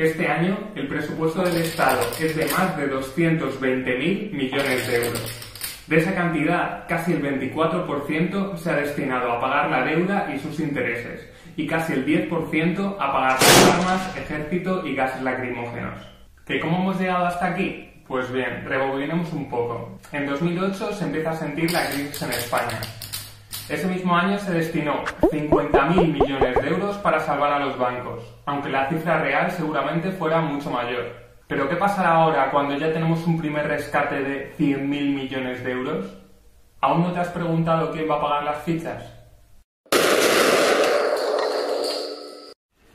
Este año, el presupuesto del Estado es de más de 220.000 millones de euros. De esa cantidad, casi el 24% se ha destinado a pagar la deuda y sus intereses, y casi el 10% a pagar las armas, ejército y gases lacrimógenos. ¿Que cómo hemos llegado hasta aquí? Pues bien, rebobinemos un poco. En 2008 se empieza a sentir la crisis en España. Ese mismo año se destinó 50.000 millones de euros para salvar a los bancos, aunque la cifra real seguramente fuera mucho mayor. ¿Pero qué pasará ahora cuando ya tenemos un primer rescate de 100.000 millones de euros? ¿Aún no te has preguntado quién va a pagar las fichas?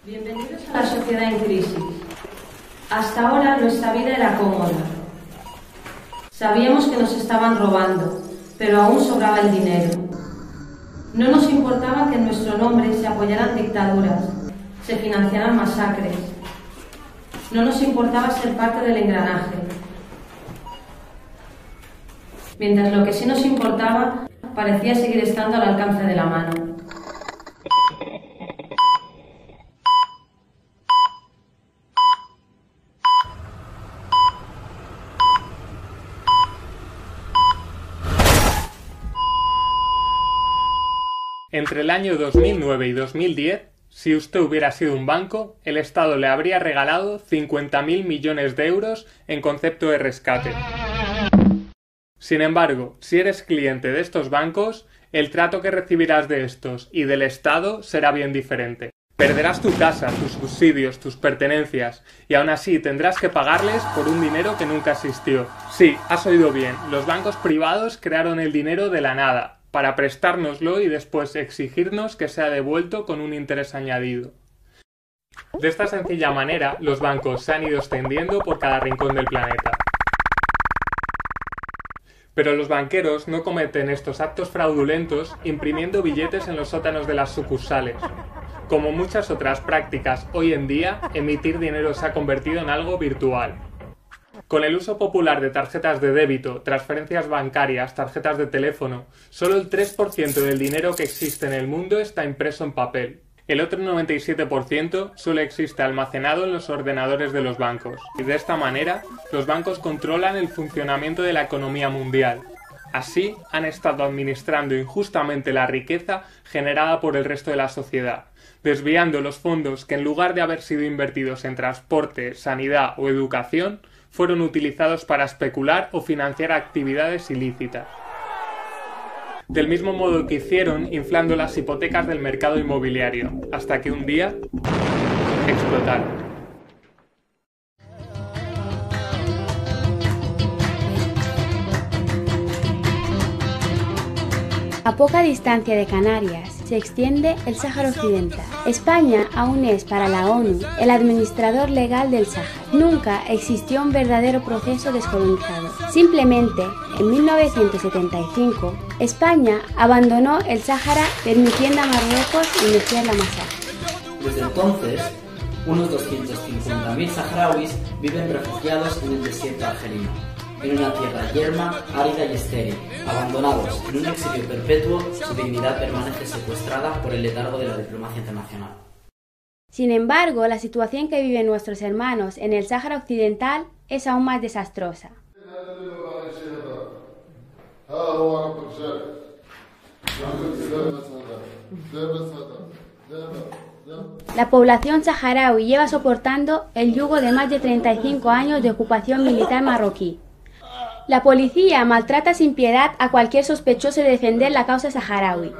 Bienvenidos a la sociedad en crisis. Hasta ahora nuestra vida era cómoda. Sabíamos que nos estaban robando, pero aún sobraba el dinero. No nos importaba que en nuestro nombre se apoyaran dictaduras, se financiaran masacres. No nos importaba ser parte del engranaje. Mientras lo que sí nos importaba parecía seguir estando al alcance de la mano. Entre el año 2009 y 2010, si usted hubiera sido un banco, el Estado le habría regalado 50.000 millones de euros en concepto de rescate. Sin embargo, si eres cliente de estos bancos, el trato que recibirás de estos y del Estado será bien diferente. Perderás tu casa, tus subsidios, tus pertenencias, y aún así tendrás que pagarles por un dinero que nunca existió. Sí, has oído bien, los bancos privados crearon el dinero de la nada, para prestárnoslo y después exigirnos que sea devuelto con un interés añadido. De esta sencilla manera, los bancos se han ido extendiendo por cada rincón del planeta. Pero los banqueros no cometen estos actos fraudulentos imprimiendo billetes en los sótanos de las sucursales. Como muchas otras prácticas hoy en día, emitir dinero se ha convertido en algo virtual. Con el uso popular de tarjetas de débito, transferencias bancarias, tarjetas de teléfono, solo el 3% del dinero que existe en el mundo está impreso en papel. El otro 97% solo existe almacenado en los ordenadores de los bancos. Y de esta manera, los bancos controlan el funcionamiento de la economía mundial. Así, han estado administrando injustamente la riqueza generada por el resto de la sociedad, desviando los fondos que en lugar de haber sido invertidos en transporte, sanidad o educación, fueron utilizados para especular o financiar actividades ilícitas. Del mismo modo que hicieron inflando las hipotecas del mercado inmobiliario, hasta que un día explotaron. A poca distancia de Canarias se extiende el Sáhara Occidental. España aún es para la ONU el administrador legal del Sáhara. Nunca existió un verdadero proceso descolonizador. Simplemente, en 1975, España abandonó el Sáhara permitiendo a Marruecos iniciar la masacre. Desde entonces, unos 250.000 saharauis viven refugiados en el desierto argelino, en una tierra yerma, árida y estéril, abandonados en un exilio perpetuo. Su dignidad permanece secuestrada por el letargo de la diplomacia internacional. Sin embargo, la situación que viven nuestros hermanos en el Sáhara Occidental es aún más desastrosa. La población saharaui lleva soportando el yugo de más de 35 años de ocupación militar marroquí. La policía maltrata sin piedad a cualquier sospechoso de defender la causa saharaui.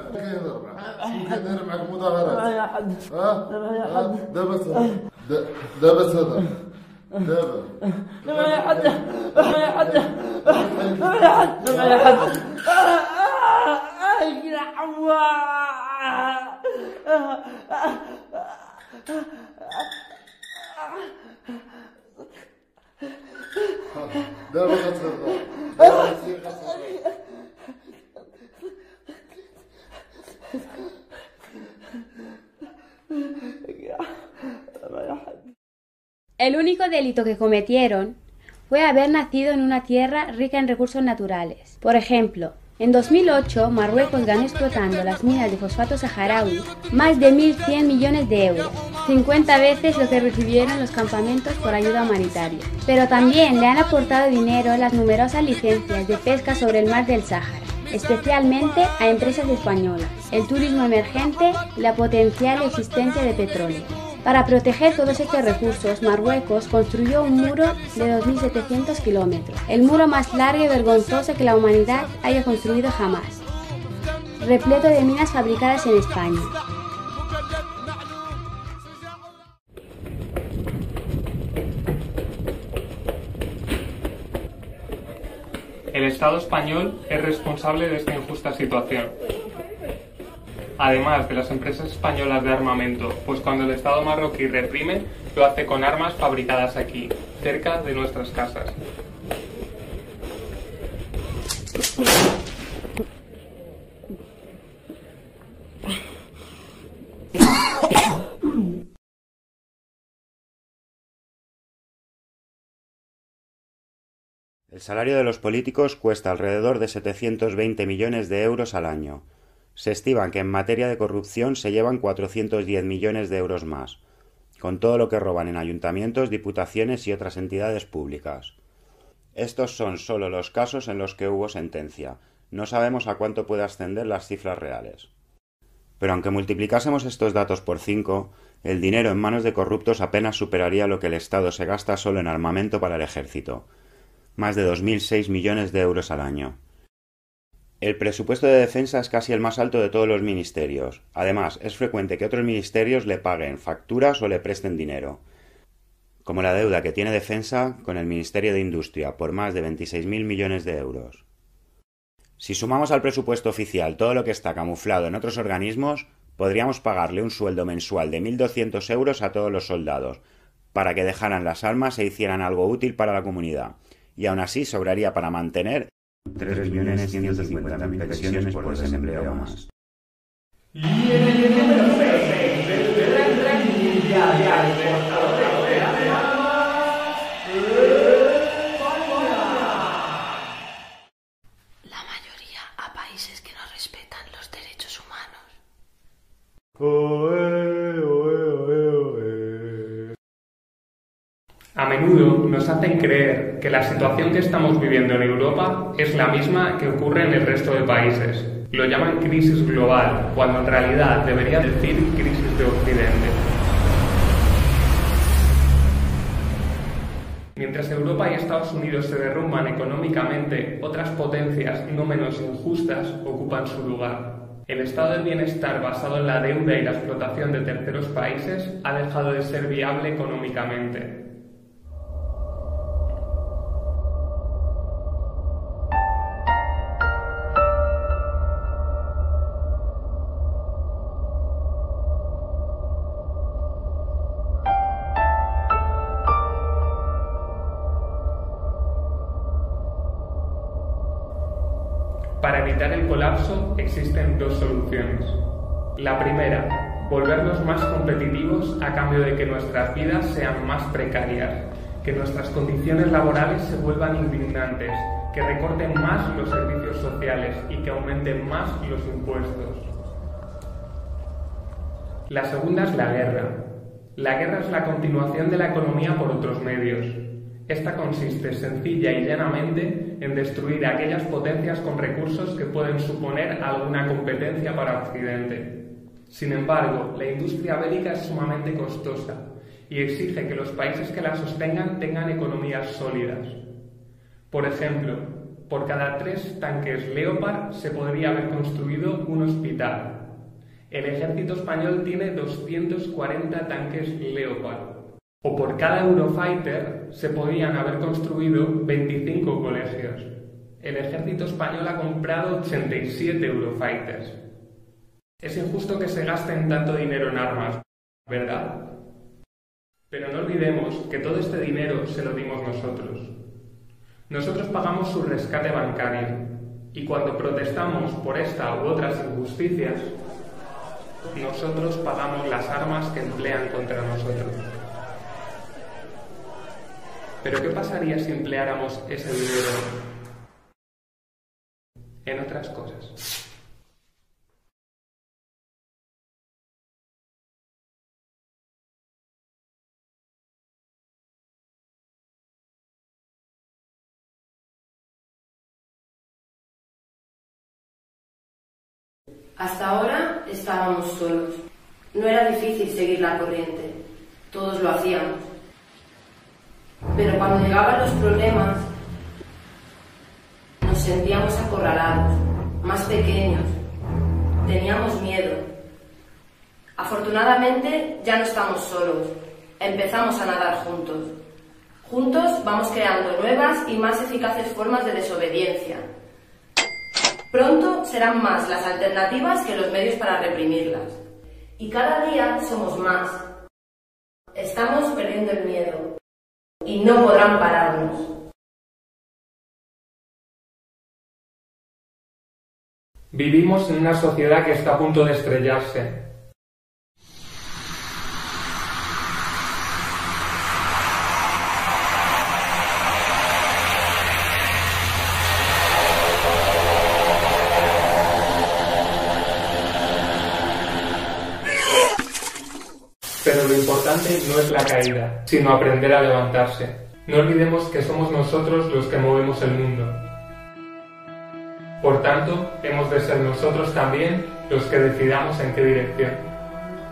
El único delito que cometieron fue haber nacido en una tierra rica en recursos naturales. Por ejemplo, en 2008, Marruecos ganó explotando las minas de fosfato saharaui más de 1.100 millones de euros, 50 veces lo que recibieron los campamentos por ayuda humanitaria. Pero también le han aportado dinero las numerosas licencias de pesca sobre el mar del Sáhara, especialmente a empresas españolas, el turismo emergente y la potencial existencia de petróleo. Para proteger todos estos recursos, Marruecos construyó un muro de 2.700 kilómetros, el muro más largo y vergonzoso que la humanidad haya construido jamás, repleto de minas fabricadas en España. El Estado español es responsable de esta injusta situación. Además de las empresas españolas de armamento, pues cuando el Estado marroquí reprime, lo hace con armas fabricadas aquí, cerca de nuestras casas. El salario de los políticos cuesta alrededor de 720 millones de euros al año. Se estima que en materia de corrupción se llevan 410 millones de euros más, con todo lo que roban en ayuntamientos, diputaciones y otras entidades públicas. Estos son solo los casos en los que hubo sentencia. No sabemos a cuánto puede ascender las cifras reales. Pero aunque multiplicásemos estos datos por 5, el dinero en manos de corruptos apenas superaría lo que el Estado se gasta solo en armamento para el ejército. Más de 2.006 millones de euros al año. El presupuesto de defensa es casi el más alto de todos los ministerios. Además, es frecuente que otros ministerios le paguen facturas o le presten dinero, como la deuda que tiene defensa con el Ministerio de Industria, por más de 26.000 millones de euros. Si sumamos al presupuesto oficial todo lo que está camuflado en otros organismos, podríamos pagarle un sueldo mensual de 1.200 euros a todos los soldados, para que dejaran las armas e hicieran algo útil para la comunidad, y aún así sobraría para mantener 3.150.000 pensiones por desempleo o más. Y en el número 6 del ranking mundial de exportadores de armas, la mayoría a países que no respetan los derechos humanos. A menudo nos hacen creer que la situación que estamos viviendo en Europa es la misma que ocurre en el resto de países. Lo llaman crisis global, cuando en realidad debería decir crisis de Occidente. Mientras Europa y Estados Unidos se derrumban económicamente, otras potencias no menos injustas ocupan su lugar. El estado del bienestar basado en la deuda y la explotación de terceros países ha dejado de ser viable económicamente. Para evitar el colapso existen dos soluciones. La primera, volvernos más competitivos a cambio de que nuestras vidas sean más precarias, que nuestras condiciones laborales se vuelvan indignantes, que recorten más los servicios sociales y que aumenten más los impuestos. La segunda es la guerra. La guerra es la continuación de la economía por otros medios. Esta consiste sencilla y llanamente en destruir aquellas potencias con recursos que pueden suponer alguna competencia para Occidente. Sin embargo, la industria bélica es sumamente costosa y exige que los países que la sostengan tengan economías sólidas. Por ejemplo, por cada 3 tanques Leopard se podría haber construido un hospital. El ejército español tiene 240 tanques Leopard. O por cada Eurofighter se podrían haber construido 25 colegios. El ejército español ha comprado 87 Eurofighters. Es injusto que se gasten tanto dinero en armas, ¿verdad? Pero no olvidemos que todo este dinero se lo dimos nosotros. Nosotros pagamos su rescate bancario, y cuando protestamos por esta u otras injusticias, nosotros pagamos las armas que emplean contra nosotros. Pero ¿qué pasaría si empleáramos ese dinero en otras cosas? Hasta ahora estábamos solos. No era difícil seguir la corriente. Todos lo hacíamos. Pero cuando llegaban los problemas, nos sentíamos acorralados, más pequeños. Teníamos miedo. Afortunadamente, ya no estamos solos. Empezamos a nadar juntos. Juntos vamos creando nuevas y más eficaces formas de desobediencia. Pronto serán más las alternativas que los medios para reprimirlas. Y cada día somos más. Estamos perdiendo el miedo. Y no podrán pararnos. Vivimos en una sociedad que está a punto de estrellarse. Pero lo importante no es la caída, sino aprender a levantarse. No olvidemos que somos nosotros los que movemos el mundo. Por tanto, hemos de ser nosotros también los que decidamos en qué dirección.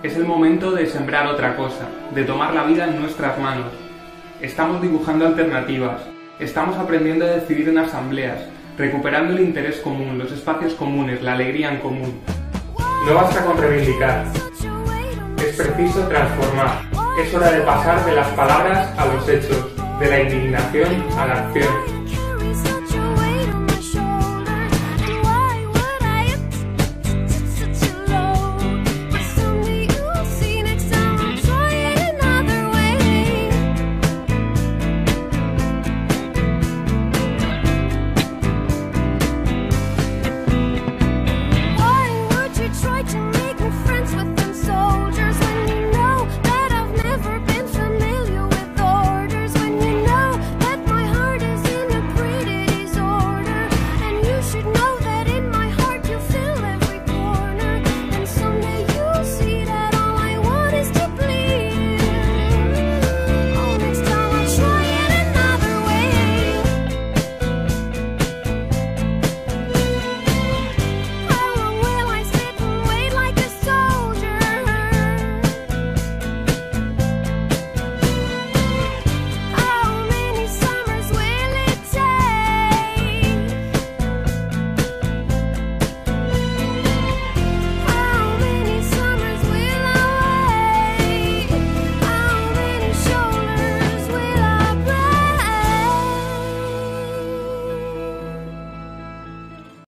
Es el momento de sembrar otra cosa, de tomar la vida en nuestras manos. Estamos dibujando alternativas, estamos aprendiendo a decidir en asambleas, recuperando el interés común, los espacios comunes, la alegría en común. No basta con reivindicar. Es preciso transformar. Es hora de pasar de las palabras a los hechos, de la indignación a la acción.